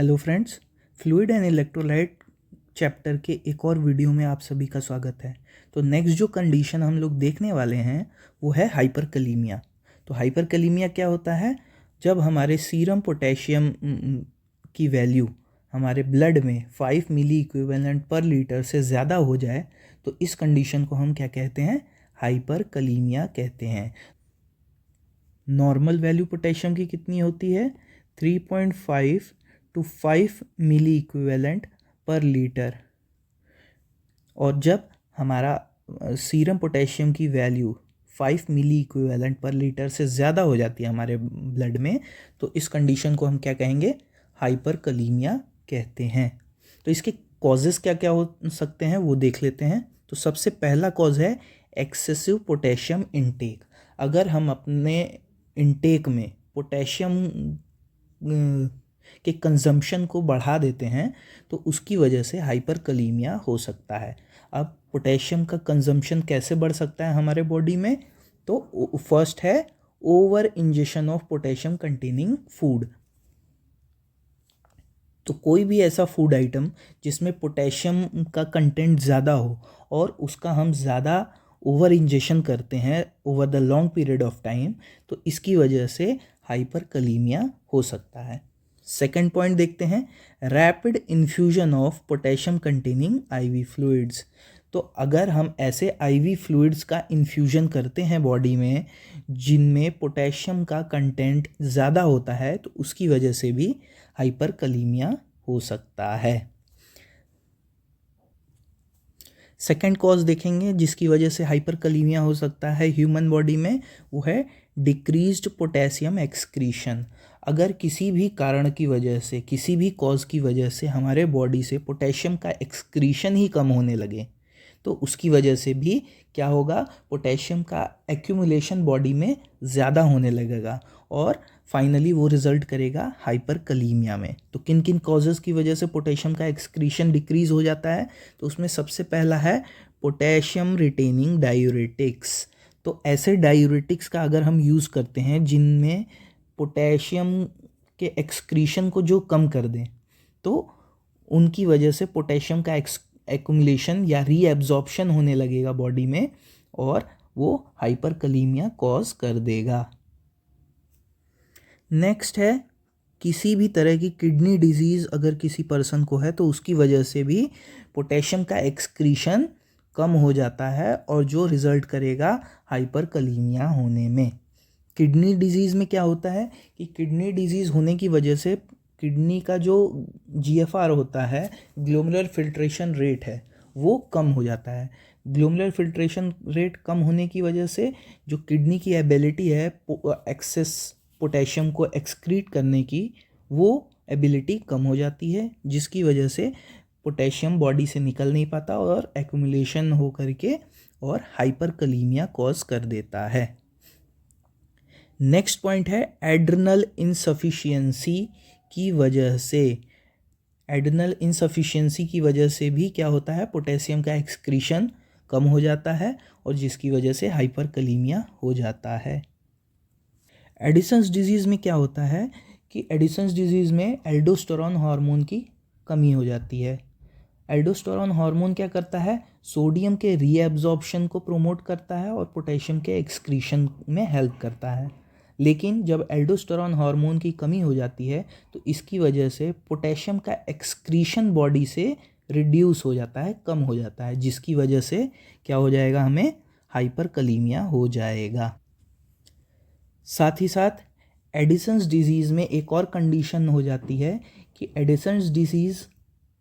Hello friends, fluid and electrolyte chapter के एक और वीडियो में आप सभी का स्वागत है। तो नेक्स्ट जो कंडीशन हम लोग देखने वाले हैं वो है हाइपरकलीमिया। तो हाइपरकलीमिया क्या होता है? जब हमारे सीरम पोटेशियम की वैल्यू हमारे ब्लड में 5 मिली इक्विवेलेंट पर लीटर से ज़्यादा हो जाए तो इस कंडीशन को हम क्या कहते हैं? हाइपरकलीमिया कहते हैं। नॉर्मल वैल्यू पोटेशियम की कितनी होती है? 3.5 to 5 milliequivalent per litre. और जब हमारा सीरम पोटेशियम की value 5 milliequivalent per litre से ज़्यादा हो जाती है हमारे ब्लड में, तो इस कंडीशन को हम क्या कहेंगे? हाइपरकलीमिया कहते हैं। तो इसके कॉजेज़ क्या क्या हो सकते हैं वो देख लेते हैं। तो सबसे पहला कॉज है एक्सेसिव पोटेशियम इनटेक। अगर हम अपने इनटेक में पोटेशियम के कंजम्पशन को बढ़ा देते हैं तो उसकी वजह से हाइपरकलीमिया हो सकता है। अब पोटेशियम का कंजम्पशन कैसे बढ़ सकता है हमारे बॉडी में? तो फर्स्ट है over injection of potassium containing food. तो कोई भी ऐसा फूड आइटम जिसमें पोटेशियम का कंटेंट ज़्यादा हो और उसका हम ज़्यादा ओवर इंजेक्शन करते हैं over the long period of time, तो इसकी वजह से हाइपरकलीमिया हो सकता है। सेकेंड पॉइंट देखते हैं, rapid infusion of potassium containing ivy fluids. तो अगर हम ऐसे आईवी फ्लूइड्स का इन्फ्यूजन करते हैं बॉडी में जिनमें पोटेशियम का कंटेंट ज़्यादा होता है तो उसकी वजह से भी हाइपरकलीमिया हो सकता है। सेकेंड कॉज देखेंगे जिसकी वजह से हाइपरकलीमिया हो सकता है ह्यूमन बॉडी में, वो है डिक्रीज्ड पोटेशियम एक्सक्रीशन। अगर किसी भी कारण की वजह से, किसी भी कॉज की वजह से हमारे बॉडी से पोटेशियम का एक्सक्रीशन ही कम होने लगे तो उसकी वजह से भी क्या होगा? पोटेशियम का एक्यूमुलेशन बॉडी में ज़्यादा होने लगेगा और फाइनली वो रिजल्ट करेगा हाइपरकलीमिया में। तो किन किन कॉजेज़ की वजह से पोटेशियम का एक्सक्रीशन डिक्रीज हो जाता है? तो उसमें सबसे पहला है पोटेशियम रिटेनिंग डायूरेटिक्स। तो ऐसे डायूरेटिक्स का अगर हम यूज़ करते हैं जिनमें पोटेशियम के एक्सक्रीशन को जो कम कर दें तो उनकी वजह से पोटेशियम का एक्यूमुलेशन या रीएब्जॉर्प्शन होने लगेगा बॉडी में और वो हाइपरकलीमिया कॉज कर देगा। नेक्स्ट है किसी भी तरह की किडनी डिजीज़ अगर किसी पर्सन को है तो उसकी वजह से भी पोटेशियम का एक्सक्रीशन कम हो जाता है और जो रिज़ल्ट करेगा हाइपरकलीमिया होने में। किडनी डिजीज़ में क्या होता है कि किडनी डिजीज़ होने की वजह से किडनी का जो जीएफआर होता है, ग्लोमेरुलर फिल्ट्रेशन रेट है, वो कम हो जाता है। ग्लोमेरुलर फिल्ट्रेशन रेट कम होने की वजह से जो किडनी की एबिलिटी है एक्सेस पोटेशियम को एक्सक्रीट करने की, वो एबिलिटी कम हो जाती है जिसकी वजह से पोटेशियम बॉडी से निकल नहीं पाता और एक्यूमुलेशन हो करके और हाइपरकलीमिया कॉज कर देता है। नेक्स्ट पॉइंट है एड्रिनल इनसफिशियंसी की वजह से। एड्रिनल इनसफिशियंसी की वजह से भी क्या होता है? पोटेशियम का एक्सक्रीशन कम हो जाता है और जिसकी वजह से हाइपरकलीमिया हो जाता है। एडिसन्स डिजीज़ में क्या होता है कि एडिसन्स डिजीज़ में एल्डोस्टेरोन हार्मोन की कमी हो जाती है। एल्डोस्टेरोन हार्मोन क्या करता है? सोडियम के रीएब्जॉर्प्शन को प्रोमोट करता है और पोटेशियम के एक्सक्रीशन में हेल्प करता है। लेकिन जब एल्डोस्टेरोन हार्मोन की कमी हो जाती है तो इसकी वजह से पोटेशियम का एक्सक्रीशन बॉडी से रिड्यूस हो जाता है, कम हो जाता है, जिसकी वजह से क्या हो जाएगा? हमें हाइपरकलीमिया हो जाएगा। साथ ही साथ एडिसन्स डिजीज़ में एक और कंडीशन हो जाती है कि एडिसन्स डिजीज़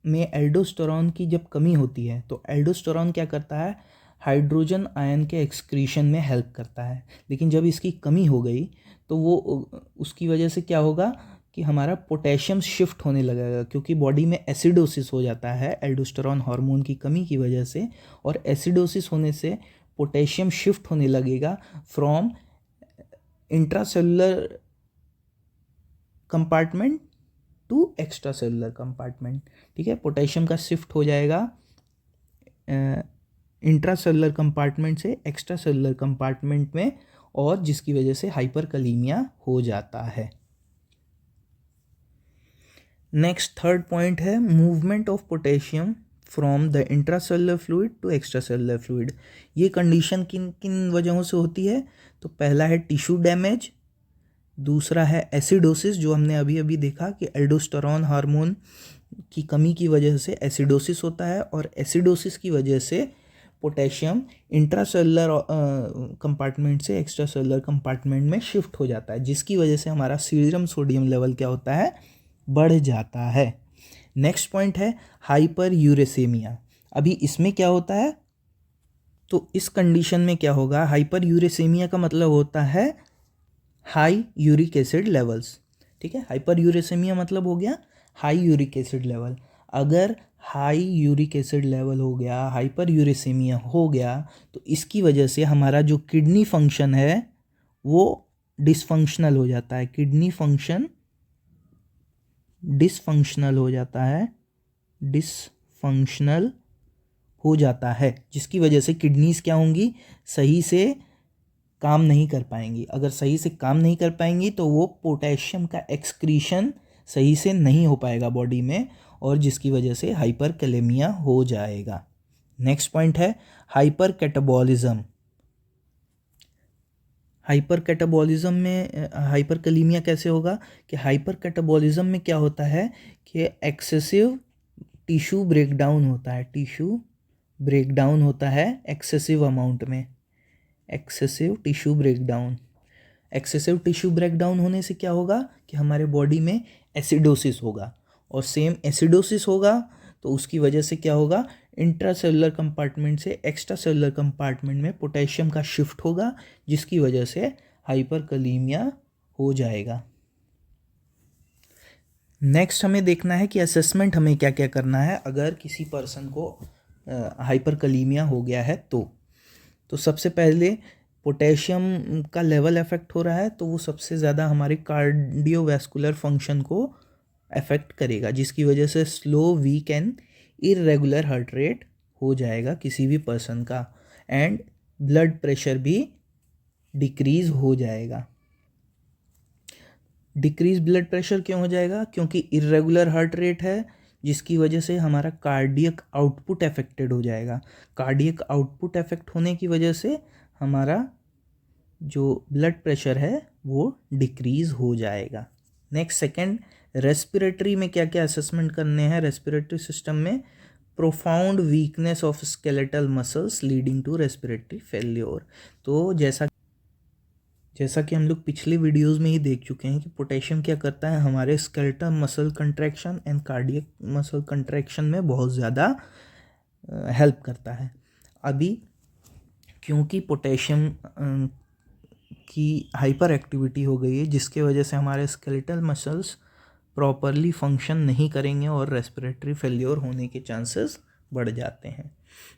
में एल्डोस्टेरोन की जब कमी होती है तो एल्डोस्टेरोन क्या करता है? हाइड्रोजन आयन के एक्सक्रीशन में हेल्प करता है। लेकिन जब इसकी कमी हो गई तो वो उसकी वजह से क्या होगा कि हमारा पोटेशियम शिफ्ट होने लगेगा, क्योंकि बॉडी में एसिडोसिस हो जाता है एल्डोस्टेरोन हार्मोन की कमी की वजह से, और एसिडोसिस होने से पोटेशियम शिफ्ट होने लगेगा from intracellular compartment to extracellular compartment. ठीक है, पोटेशियम का शिफ्ट हो जाएगा इंट्रा सेलुलर कंपार्टमेंट से एक्स्ट्रा सेलुलर कंपार्टमेंट में और जिसकी वजह से हाइपरकलीमिया हो जाता है। नेक्स्ट थर्ड पॉइंट है movement of potassium from the intracellular fluid to extracellular fluid. ये कंडीशन किन किन वजहों से होती है? तो पहला है टिश्यू डैमेज, दूसरा है एसिडोसिस, जो हमने अभी अभी देखा कि एल्डोस्टेरोन हार्मोन की कमी की वजह से एसिडोसिस होता है, और एसिडोसिस की वजह से पोटेशियम इंट्रासेलुलर कंपार्टमेंट से एक्स्ट्रासेलुलर कंपार्टमेंट में शिफ्ट हो जाता है, जिसकी वजह से हमारा सीरम सोडियम लेवल क्या होता है? बढ़ जाता है। नेक्स्ट पॉइंट है हाइपर यूरेसेमिया। अभी इसमें क्या होता है? तो इस कंडीशन में क्या होगा? हाइपर यूरेसेमिया का मतलब होता है हाई यूरिक एसिड लेवल्स। ठीक है, हाइपर यूरेसेमिया मतलब हो गया हाई यूरिक एसिड लेवल। अगर हाई यूरिक एसिड लेवल हो गया, हाइपर यूरेसेमिया हो गया, तो इसकी वजह से हमारा जो किडनी फंक्शन है वो डिसफंक्शनल हो जाता है। किडनी फंक्शन डिसफंक्शनल हो जाता है, डिसफंक्शनल हो जाता है, जिसकी वजह से किडनीज क्या होंगी? सही से काम नहीं कर पाएंगी। अगर सही से काम नहीं कर पाएंगी तो वो पोटेशियम का एक्सक्रीशन सही से नहीं हो पाएगा बॉडी में, और जिसकी वजह से हाइपर कैलेमिया हो जाएगा। नेक्स्ट पॉइंट है हाइपर कैटाबॉलिज्म। हाइपर कैटाबॉलिज्म में हाइपर कैलेमिया कैसे होगा? कि हाइपर कैटाबॉलिज्म में क्या होता है कि एक्सेसिव टिश्यू ब्रेकडाउन होता है। टिश्यू ब्रेकडाउन होता है एक्सेसिव अमाउंट में। Excessive tissue breakdown. Excessive tissue breakdown होने से क्या होगा कि हमारे बॉडी में एसिडोसिस होगा, और सेम एसिडोसिस होगा तो उसकी वजह से क्या होगा? इंट्रासेलुलर कंपार्टमेंट से एक्स्ट्रा सेलुलर कंपार्टमेंट में पोटेशियम का शिफ्ट होगा, जिसकी वजह से हाइपरकैलेमिया हो जाएगा। नेक्स्ट हमें देखना है कि असेसमेंट हमें क्या क्या करना है अगर किसी पर्सन को हाइपरकैलेमिया हो गया है तो सबसे पहले पोटेशियम का लेवल अफेक्ट हो रहा है, तो वो सबसे ज़्यादा हमारे कार्डियोवैस्कुलर फंक्शन को अफेक्ट करेगा, जिसकी वजह से slow weak and irregular heart rate हो जाएगा किसी भी पर्सन का, एंड ब्लड प्रेशर भी डिक्रीज़ हो जाएगा। डिक्रीज ब्लड प्रेशर क्यों हो जाएगा? क्योंकि इरेगुलर हार्ट रेट है, जिसकी वजह से हमारा कार्डियक आउटपुट अफेक्टेड हो जाएगा। कार्डियक आउटपुट अफेक्ट होने की वजह से हमारा जो ब्लड प्रेशर है वो डिक्रीज़ हो जाएगा। नेक्स्ट सेकंड, रेस्पिरेटरी में क्या क्या असेसमेंट करने हैं रेस्पिरेटरी सिस्टम में? Profound weakness of skeletal muscles leading to respiratory failure. तो जैसा कि हम लोग पिछले वीडियोस में ही देख चुके हैं कि पोटेशियम क्या करता है, हमारे skeletal muscle contraction and cardiac muscle contraction में बहुत ज़्यादा हेल्प करता है। अभी क्योंकि पोटेशियम की हाइपर एक्टिविटी हो गई है, जिसके वजह से हमारे स्केलेटल मसल्स प्रॉपरली फंक्शन नहीं करेंगे और रेस्पिरेटरी फेल्योर होने के चांसेस बढ़ जाते हैं।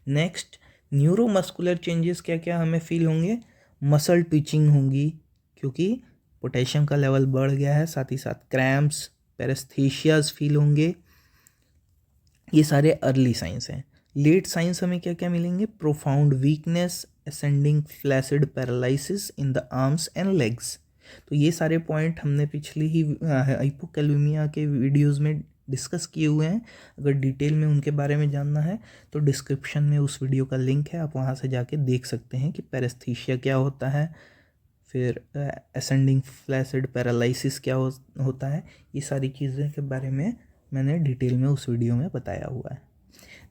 नेक्स्ट, न्यूरोमस्कुलर चेंजेस क्या क्या हमें फील होंगे? मसल ट्विचिंग होंगी, क्योंकि पोटेशियम का लेवल बढ़ गया है। साथ ही साथ क्रैम्प्स, पैरेस्थेशियाज फील होंगे। ये सारे अर्ली साइंस हैं। लेट साइंस हमें क्या क्या मिलेंगे? Profound weakness, ascending flaccid paralysis in the arms and legs. तो ये सारे पॉइंट हमने पिछली ही हाइपोकैलेमिया के वीडियोस में डिस्कस किए हुए हैं। अगर डिटेल में उनके बारे में जानना है तो डिस्क्रिप्शन में उस वीडियो का लिंक है, आप वहाँ से जाके देख सकते हैं कि पैरेस्थीशिया क्या होता है, फिर असेंडिंग फ्लैसिड पैरालिसिस क्या होता है। ये सारी चीज़ें के बारे में मैंने डिटेल में उस वीडियो में बताया हुआ है।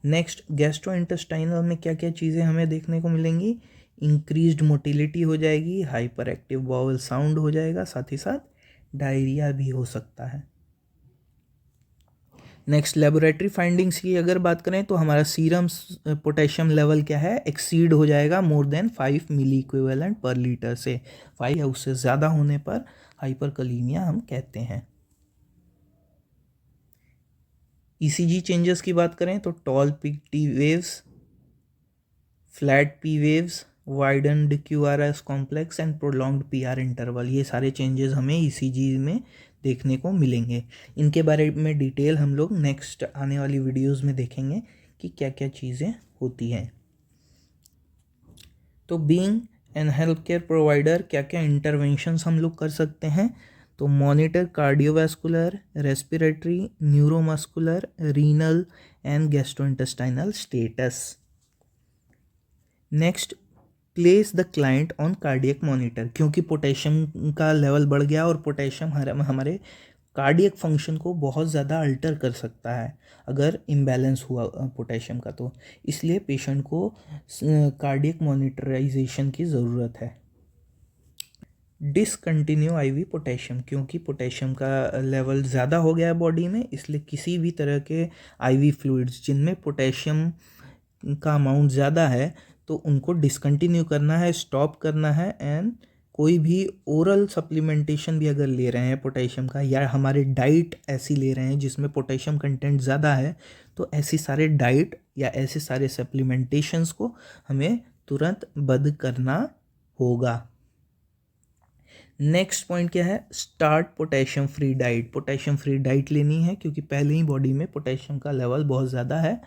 नेक्स्ट, गैस्ट्रोइंटेस्टाइनल में क्या क्या चीज़ें हमें देखने को मिलेंगी? इंक्रीज्ड मोटिलिटी हो जाएगी, हाइपर एक्टिव बाउल साउंड हो जाएगा, साथ ही साथ डायरिया भी हो सकता है। नेक्स्ट, लेबोरेटरी फाइंडिंग्स की अगर बात करें तो हमारा सीरम पोटेशियम लेवल क्या है? एक्सीड हो जाएगा more than 5 milliequivalent per litre से। 5 या उससे ज़्यादा होने पर हाइपरकैलेमिया हम कहते हैं। ईसीजी चेंजेस की बात करें तो tall peak T waves, flat P waves, widened QRS complex and prolonged PR interval, ये सारे चेंजेस हमें ईसीजी में देखने को मिलेंगे। इनके बारे में डिटेल हम लोग नेक्स्ट आने वाली वीडियोस में देखेंगे कि क्या क्या चीज़ें होती हैं। तो being an health care provider क्या क्या इंटरवेंशंस हम लोग कर सकते हैं? तो monitor cardiovascular, respiratory, neuromuscular, renal and gastrointestinal status. Next, place the client on cardiac monitor, क्योंकि पोटेशियम का लेवल बढ़ गया और पोटेशियम हमारे कार्डियक फंक्शन को बहुत ज़्यादा अल्टर कर सकता है अगर इम्बैलेंस हुआ पोटेशियम का, तो इसलिए पेशेंट को कार्डियक मॉनिटराइजेशन की ज़रूरत है। डिसकंटिन्यू आईवी पोटेशियम, क्योंकि पोटेशियम का लेवल ज़्यादा हो गया है बॉडी में, इसलिए किसी भी तरह के आईवी फ्लूइड्स जिनमें पोटेशियम का अमाउंट ज़्यादा है तो उनको डिसकंटिन्यू करना है, स्टॉप करना है। एंड कोई भी ओरल सप्लीमेंटेशन भी अगर ले रहे हैं पोटेशियम का, या हमारे डाइट ऐसी ले रहे हैं जिसमें पोटेशियम कंटेंट ज़्यादा है, तो ऐसी सारे डाइट या ऐसे सारे सप्लीमेंटेशंस को हमें तुरंत बंद करना होगा। नेक्स्ट पॉइंट क्या है, start potassium free diet. Potassium free diet लेनी है क्योंकि पहले ही बॉडी में पोटेशियम का लेवल बहुत ज़्यादा है,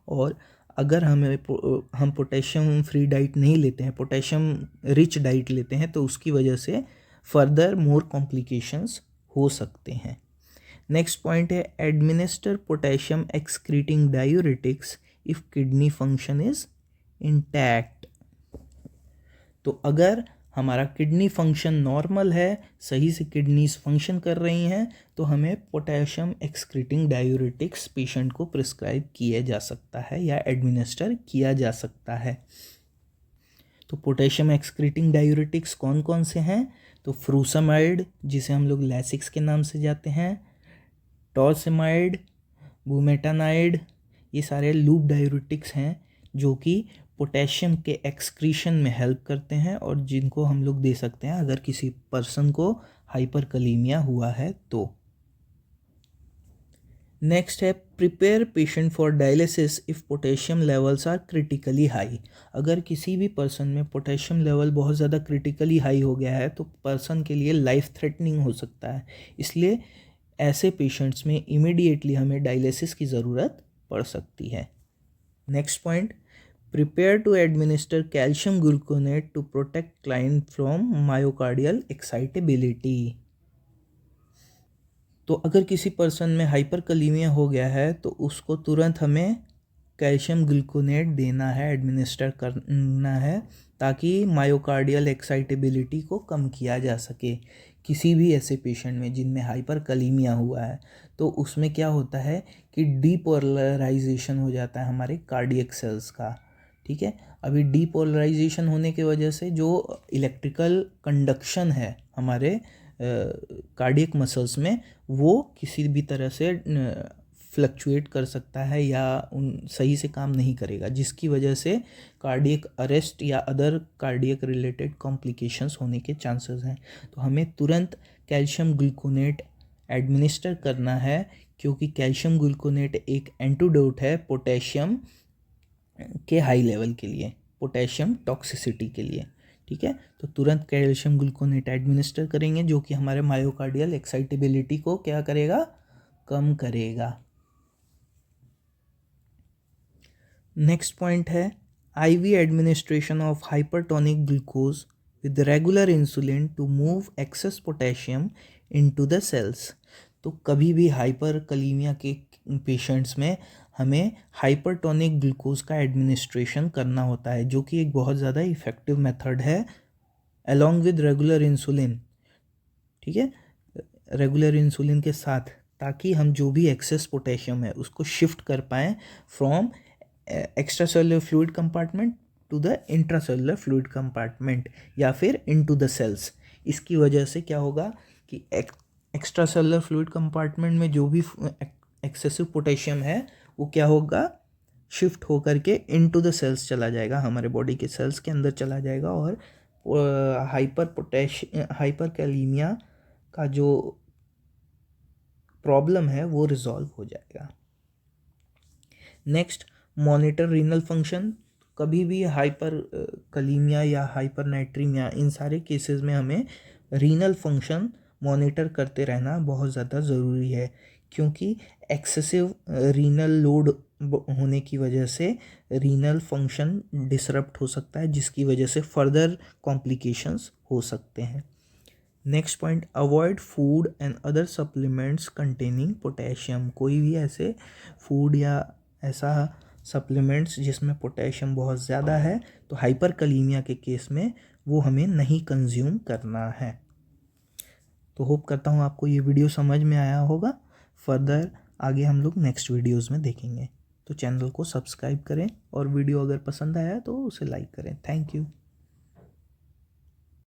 और अगर हम पोटेशियम फ्री डाइट नहीं लेते हैं, पोटेशियम रिच डाइट लेते हैं, तो उसकी वजह से फर्दर मोर कॉम्प्लिकेशंस हो सकते हैं। नेक्स्ट पॉइंट है, administer potassium excreting diuretics if kidney function is intact. तो अगर हमारा किडनी फंक्शन नॉर्मल है, सही से किडनीज फंक्शन कर रही हैं, तो हमें पोटेशियम एक्सक्रीटिंग डायूरेटिक्स पेशेंट को प्रिस्क्राइब किया जा सकता है या एडमिनिस्टर किया जा सकता है। तो पोटेशियम एक्सक्रीटिंग डायूरेटिक्स कौन कौन से हैं, तो फ्रूसमाइड, जिसे हम लोग लैसिक्स के नाम से जाते हैं, टॉर्सेमाइड, बुमेटानाइड, ये सारे लूप डायूरेटिक्स हैं जो कि पोटेशियम के एक्सक्रीशन में हेल्प करते हैं और जिनको हम लोग दे सकते हैं अगर किसी पर्सन को हाइपरकलीमिया हुआ है तो। नेक्स्ट है, prepare patient for dialysis if potassium levels are critically high. अगर किसी भी पर्सन में पोटेशियम लेवल बहुत ज़्यादा क्रिटिकली हाई हो गया है तो पर्सन के लिए लाइफ थ्रेटनिंग हो सकता है, इसलिए ऐसे पेशेंट्स में इमीडिएटली हमें डायलिसिस की ज़रूरत पड़ सकती है। Next point, prepare to administer calcium gluconate to protect client from myocardial excitability। तो अगर किसी पर्सन में हाइपरकलीमिया हो गया है तो उसको तुरंत हमें कैल्शियम ग्लूकोनेट देना है, एडमिनिस्टर करना है, ताकि मायोकार्डियल एक्साइटेबिलिटी को कम किया जा सके। किसी भी ऐसे पेशेंट में जिनमें हाइपरकलीमिया हुआ है तो उसमें क्या होता है कि डीपोलराइजेशन हो जाता है हमारे कार्डियक सेल्स का, ठीक है। अभी डीपोलराइजेशन होने की वजह से जो इलेक्ट्रिकल कंडक्शन है हमारे कार्डियक मसल्स में, वो किसी भी तरह से फ्लक्चुएट कर सकता है या सही से काम नहीं करेगा, जिसकी वजह से कार्डियक अरेस्ट या अदर कार्डियक रिलेटेड कॉम्प्लिकेशंस होने के चांसेस हैं। तो हमें तुरंत कैल्शियम ग्लूकोनेट एडमिनिस्टर करना है, क्योंकि कैल्शियम ग्लूकोनेट एक एंटीडोट है पोटेशियम के हाई लेवल के लिए, पोटेशियम टॉक्सिसिटी के लिए, ठीक है। तो तुरंत कैल्शियम ग्लूकोनेट एडमिनिस्टर करेंगे जो कि हमारे मायोकार्डियल एक्साइटेबिलिटी को क्या करेगा, कम करेगा। नेक्स्ट पॉइंट है, IV administration of hypertonic glucose with regular insulin to move excess potassium into the cells. तो कभी भी हाइपरकलीमिया के पेशेंट्स में हमें हाइपरटोनिक ग्लूकोज का एडमिनिस्ट्रेशन करना होता है, जो कि एक बहुत ज़्यादा इफ़ेक्टिव मेथड है अलॉन्ग विद रेगुलर इंसुलिन, ठीक है, रेगुलर इंसुलिन के साथ, ताकि हम जो भी एक्सेस पोटेशियम है उसको शिफ्ट कर पाएँ from extracellular fluid compartment to the intracellular fluid compartment या फिर इनटू द सेल्स। इसकी वजह से क्या होगा कि एक्स्ट्रा सेलुलर फ्लूइड कंपार्टमेंट में जो भी एक्सेसिव पोटेशियम है वो क्या होगा, शिफ्ट होकर के इनटू द सेल्स चला जाएगा, हमारे बॉडी के सेल्स के अंदर चला जाएगा और हाइपरकैलीमिया का जो प्रॉब्लम है वो रिजॉल्व हो जाएगा। Next, monitor renal function. कभी भी हाइपरकलीमिया या हाइपरनाइट्रीमिया, इन सारे केसेस में हमें रीनल फंक्शन मॉनिटर करते रहना बहुत ज़्यादा ज़रूरी है, क्योंकि एक्सेसिव रीनल लोड होने की वजह से रीनल फंक्शन डिसरप्ट हो सकता है, जिसकी वजह से फर्दर कॉम्प्लिकेशंस हो सकते हैं। Next point, avoid food and other supplements containing potassium. कोई भी ऐसे फूड या ऐसा सप्लीमेंट्स जिसमें पोटेशियम बहुत ज़्यादा है तो हाइपरकलीमिया के केस में वो हमें नहीं कंज्यूम करना है। तो होप करता हूँ आपको ये वीडियो समझ में आया होगा। फर्दर आगे हम लोग नेक्स्ट वीडियोस में देखेंगे। तो चैनल को सब्सक्राइब करें और वीडियो अगर पसंद आया तो उसे लाइक करें। Thank you.